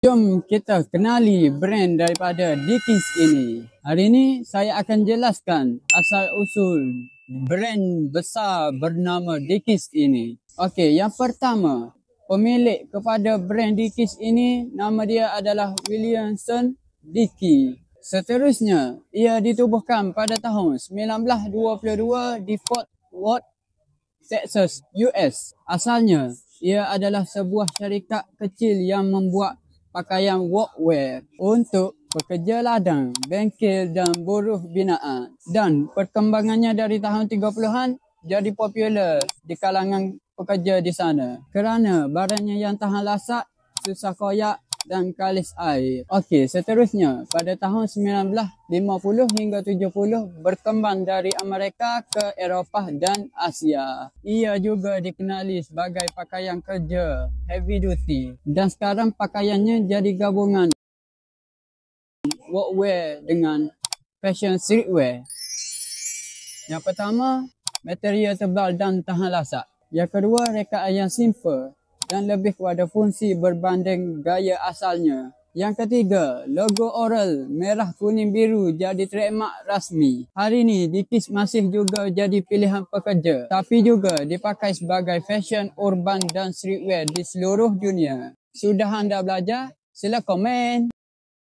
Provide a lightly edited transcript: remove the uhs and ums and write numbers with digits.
Jom kita kenali brand daripada Dickies ini. Hari ini saya akan jelaskan asal-usul brand besar bernama Dickies ini. Okey, yang pertama, pemilik kepada brand Dickies ini nama dia adalah Williamson Dickey. Seterusnya, ia ditubuhkan pada tahun 1922 di Fort Worth, Texas, US. Asalnya, ia adalah sebuah syarikat kecil yang membuat pakaian workwear untuk pekerja ladang, bengkel dan buruh binaan. Dan perkembangannya dari tahun 30-an jadi popular di kalangan pekerja di sana kerana barangnya yang tahan lasak, susah koyak dan kalis air. Okey, seterusnya pada tahun 1950 hingga 70 berkembang dari Amerika ke Eropah dan Asia. Ia juga dikenali sebagai pakaian kerja heavy duty dan sekarang pakaiannya jadi gabungan workwear dengan fashion streetwear. Yang pertama, material tebal dan tahan lasak. Yang kedua, rekaan yang simple dan lebih kepada fungsi berbanding gaya asalnya. Yang ketiga, logo oral merah kuning biru jadi trademark rasmi. Hari ini Dickies masih juga jadi pilihan pekerja, tapi juga dipakai sebagai fashion urban dan streetwear di seluruh dunia. Sudah anda belajar? Sila komen.